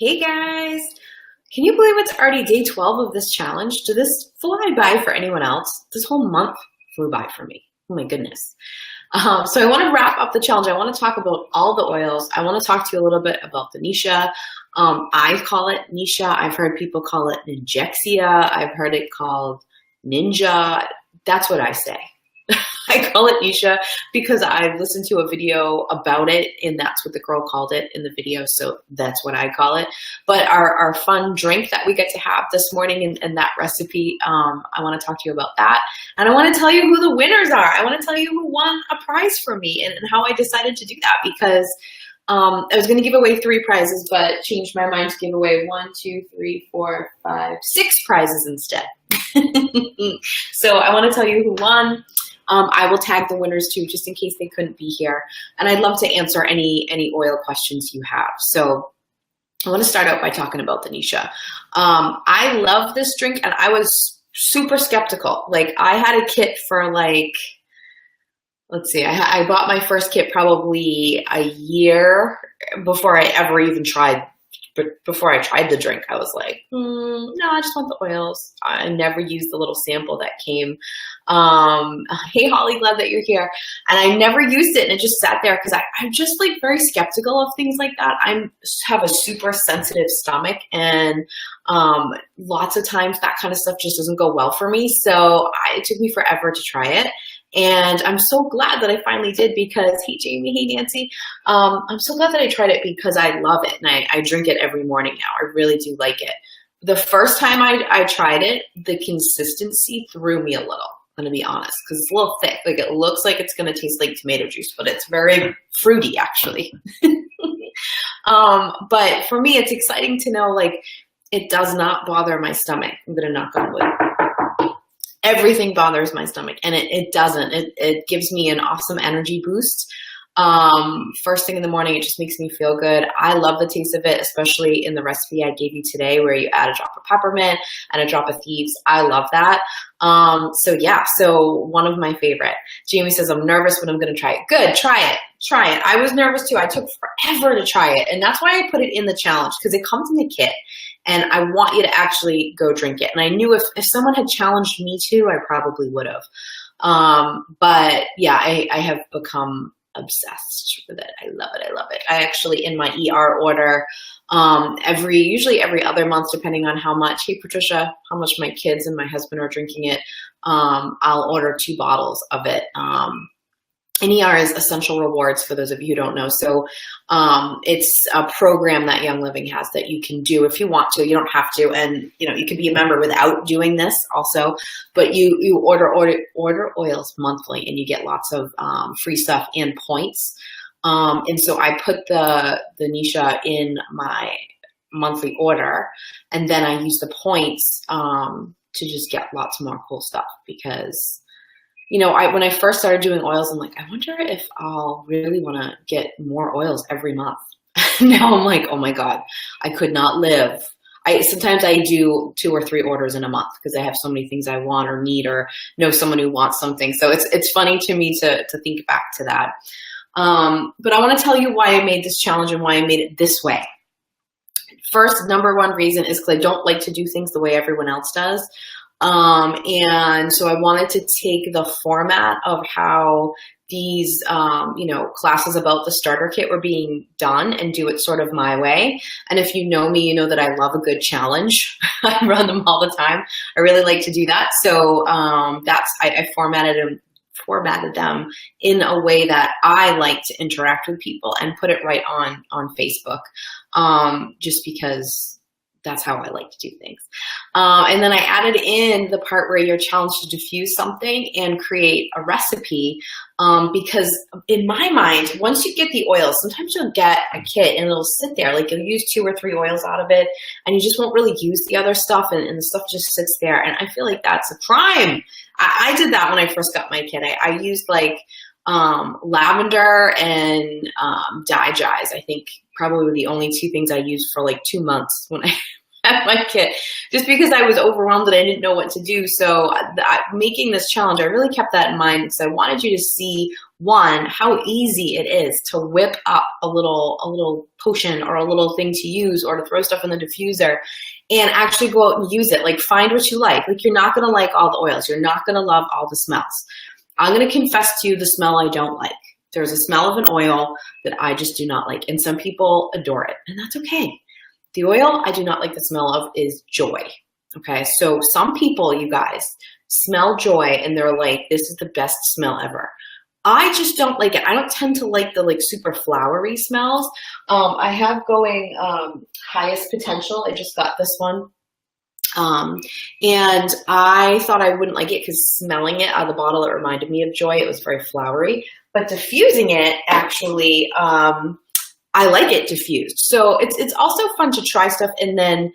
Hey guys, can you believe it's already day 12 of this challenge? Did this fly by for anyone else? This whole month flew by for me. Oh my goodness. So I want to wrap up the challenge. I want to talk about all the oils. I want to talk to you a little bit about the Nisha. I call it Nisha. I've heard people call it Ninjexia. I've heard it called Ninja. That's what I say. I call it Nisha because I listened to a video about it and that's what the girl called it in the video. So that's what I call it. But our fun drink that we get to have this morning and that recipe, I want to talk to you about that. And I want to tell you who the winners are. I want to tell you who won a prize for me and how I decided to do that because I was going to give away 3 prizes, but changed my mind to give away 6 prizes instead. So I want to tell you who won. I will tag the winners too, just in case they couldn't be here. And I'd love to answer any oil questions you have. So I want to start out by talking about the Nisha. I love this drink and I was super skeptical. Like I had a kit for like, let's see, I bought my first kit probably a year before I ever even tried. But before I tried the drink, I was like, no, I just want the oils. I never used the little sample that came. Hey, Holly, glad that you're here. And I never used it, and it just sat there because I'm just like very skeptical of things like that. I have a super sensitive stomach, and lots of times that kind of stuff just doesn't go well for me. So it took me forever to try it. And I'm so glad that I finally did because, hey Jamie, hey Nancy, I'm so glad that I tried it because I love it and I drink it every morning now. I really do like it. The first time I tried it, the consistency threw me a little, I'm gonna be honest, because it's a little thick. Like it looks like it's gonna taste like tomato juice, but it's very fruity actually. But for me, it's exciting to know like it does not bother my stomach. I'm gonna knock on wood. Everything bothers my stomach and it doesn't. It gives me an awesome energy boost. First thing in the morning, it just makes me feel good. I love the taste of it, especially in the recipe I gave you today where you add a drop of peppermint and a drop of thieves. I love that. So yeah, so one of my favorite. Jamie says, I'm nervous, but I'm going to try it. Good, try it. Try it. I was nervous too. I took forever to try it. And that's why I put it in the challenge because it comes in the kit. And I want you to actually go drink it. And I knew if someone had challenged me to, I probably would have. But yeah, I have become obsessed with it. I love it. I love it. I actually, in my ER order, usually every other month, depending on how much, hey Patricia, how much my kids and my husband are drinking it, I'll order 2 bottles of it. And ER is Essential Rewards for those of you who don't know. So it's a program that Young Living has that you can do if you want to. You don't have to, and you can be a member without doing this also. But you order oils monthly, and you get lots of free stuff and points. And so I put the Nisha in my monthly order, and then I use the points to just get lots more cool stuff because. When I first started doing oils, I'm like, I wonder if I'll really want to get more oils every month. Now I'm like, oh my God, I could not live. Sometimes I do 2 or 3 orders in a month because I have so many things I want or need or know someone who wants something. So it's funny to me to think back to that. But I want to tell you why I made this challenge and why I made it this way. First, number 1 reason is because I don't like to do things the way everyone else does. And so I wanted to take the format of how these, classes about the starter kit were being done and do it sort of my way. And if you know me, you know that I love a good challenge. I run them all the time. I really like to do that. So, I formatted them in a way that I like to interact with people and put it right on Facebook. Just because that's how I like to do things. And then I added in the part where you're challenged to diffuse something and create a recipe because in my mind, once you get the oils, sometimes you'll get a kit and it'll sit there. Like you'll use 2 or 3 oils out of it and you just won't really use the other stuff and the stuff just sits there. And I feel like that's a crime. I did that when I first got my kit. I used like lavender and DiGize. I think probably were the only 2 things I used for like 2 months when I had my kit, just because I was overwhelmed and I didn't know what to do. So making this challenge, I really kept that in mind because I wanted you to see one, how easy it is to whip up a little potion or a little thing to use or to throw stuff in the diffuser and actually go out and use it. Like, find what you like. Like, you're not going to like all the oils. You're not going to love all the smells. I'm going to confess to you the smell I don't like. There's a smell of an oil that I just do not like. And some people adore it, and that's okay. The oil I do not like the smell of is joy. Okay. So some people, you guys, smell joy and they're like, this is the best smell ever. I just don't like it. I don't tend to like the super flowery smells. I have going Highest Potential. I just got this one. And I thought I wouldn't like it because smelling it out of the bottle, it reminded me of joy. It was very flowery, but diffusing it actually, I like it diffused. So it's also fun to try stuff and then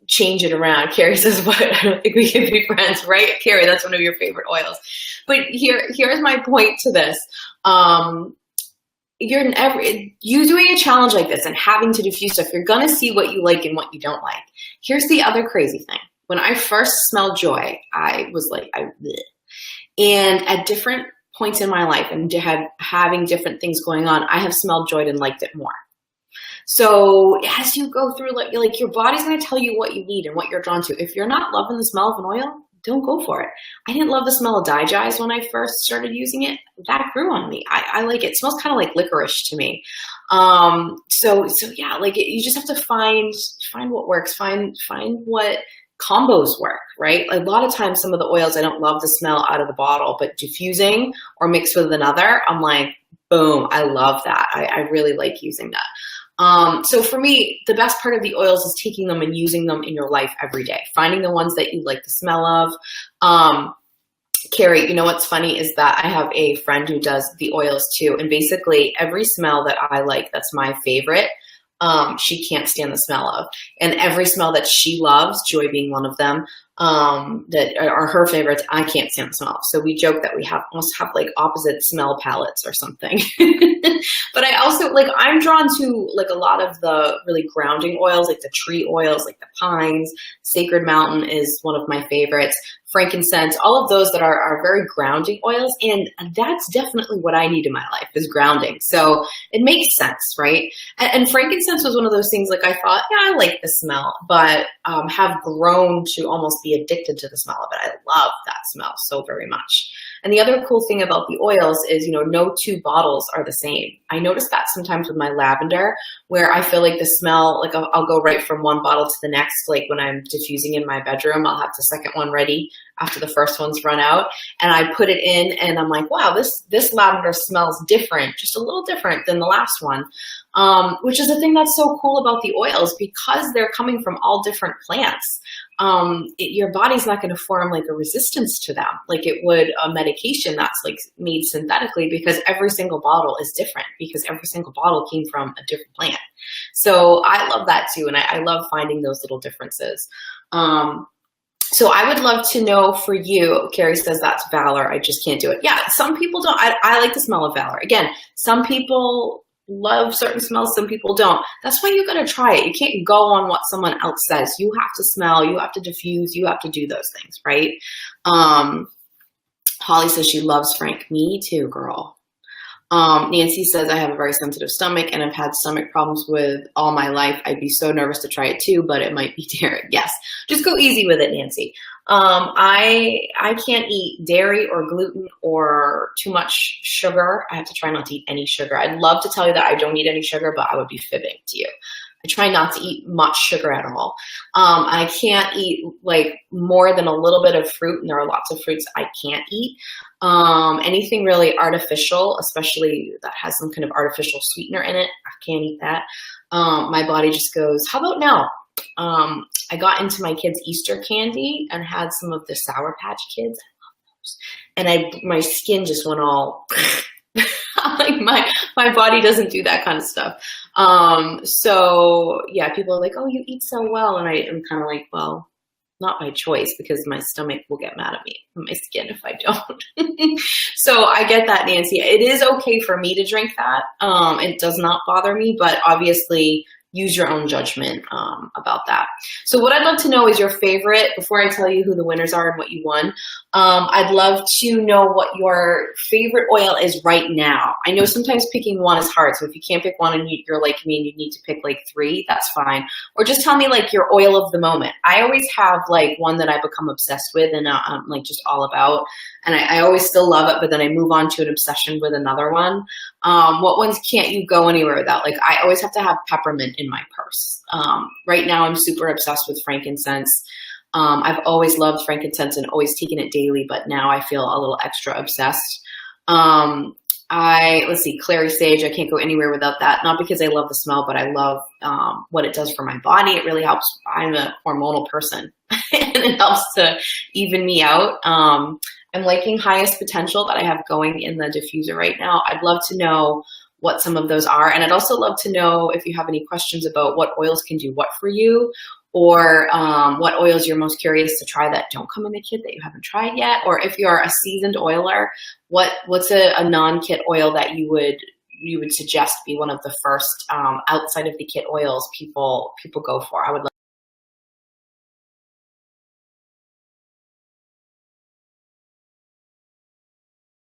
change it around. Carrie says, what? I don't think we can be friends, right? Carrie, that's one of your favorite oils. But here's my point to this. You doing a challenge like this and having to diffuse stuff, you're going to see what you like and what you don't like. Here's the other crazy thing. When I first smelled joy, I was like, and at different points in my life and having different things going on, I have smelled joy and liked it more. So as you go through, like your body's going to tell you what you need and what you're drawn to. If you're not loving the smell of an oil, don't go for it. I didn't love the smell of DiGize when I first started using it. That grew on me. I like it. It smells kind of like licorice to me. So yeah, like you just have to find what works, find what combos work, right? A lot of times some of the oils, I don't love the smell out of the bottle, but diffusing or mixed with another, I'm like, boom, I love that. I really like using that. So for me, the best part of the oils is taking them and using them in your life every day, finding the ones that you like the smell of. Carrie, you know what's funny is that I have a friend who does the oils too. And basically every smell that I like, that's my favorite, she can't stand the smell of. And every smell that she loves, joy being one of them, that are her favorites, I can't stand the smell of. So we joke that we almost have like opposite smell palettes or something. But I also I'm drawn to a lot of the really grounding oils, like the tree oils, like the pines. Sacred Mountain is one of my favorites. Frankincense, all of those that are very grounding oils. And that's definitely what I need in my life, is grounding. So it makes sense, right? And frankincense was one of those things, I thought, yeah, I like the smell, but have grown to almost be addicted to the smell of it. I love that smell so very much. And the other cool thing about the oils is, no two bottles are the same. I notice that sometimes with my lavender, where I feel like the smell, I'll go right from one bottle to the next. Like when I'm diffusing in my bedroom, I'll have the second one ready after the first one's run out. And I put it in and I'm like, wow, this lavender smells different, just a little different than the last one. Which is the thing that's so cool about the oils, because they're coming from all different plants. Your body's not going to form a resistance to them like it would a medication that's made synthetically, because every single bottle is different, because every single bottle came from a different plant. So I love that too. And I love finding those little differences. So I would love to know for you, Carrie says that's Valor. I just can't do it. Yeah, some people don't. I like the smell of Valor. Again, some people love certain smells, some people don't. That's why you got to try it. You can't go on what someone else says. You have to smell, you have to diffuse, you have to do those things, right? Holly says she loves Frank. Me too, girl. Nancy says, I have a very sensitive stomach and I've had stomach problems with all my life. I'd be so nervous to try it too, but it might be dairy. Yes, just go easy with it, Nancy. I can't eat dairy or gluten or too much sugar. I have to try not to eat any sugar. I'd love to tell you that I don't eat any sugar, but I would be fibbing to you. I try not to eat much sugar at all. I can't eat more than a little bit of fruit, and there are lots of fruits I can't eat. Anything really artificial, especially that has some kind of artificial sweetener in it, I can't eat that. My body just goes, how about now? I got into my kids' Easter candy and had some of the Sour Patch Kids. I love those. And my skin just went all my body doesn't do that kind of stuff. So yeah, people are like, oh, you eat so well. And I'm kind of like, well, not by choice, because my stomach will get mad at me, my skin, if I don't. So I get that, Nancy. It is okay for me to drink that. It does not bother me, but obviously use your own judgment about that. So what I'd love to know is your favorite, before I tell you who the winners are and what you won, I'd love to know what your favorite oil is right now. I know sometimes picking one is hard, so if you can't pick one and you're like me and you need to pick like 3, that's fine. Or just tell me like your oil of the moment. I always have like one that I become obsessed with and I'm like just all about, and I always still love it, but then I move on to an obsession with another one. What ones can't you go anywhere without? Like I always have to have peppermint in my purse. Right now I'm super obsessed with frankincense. I've always loved frankincense and always taken it daily, but now I feel a little extra obsessed. Let's see, clary sage, I can't go anywhere without that. Not because I love the smell, but I love what it does for my body. It really helps. I'm a hormonal person and it helps to even me out. I'm liking highest potential that I have going in the diffuser right now. I'd love to know what some of those are. And I'd also love to know if you have any questions about what oils can do what for you, or what oils you're most curious to try that don't come in the kit that you haven't tried yet. Or if you're a seasoned oiler, what's a non-kit oil that you would suggest be one of the first outside of the kit oils people go for? I would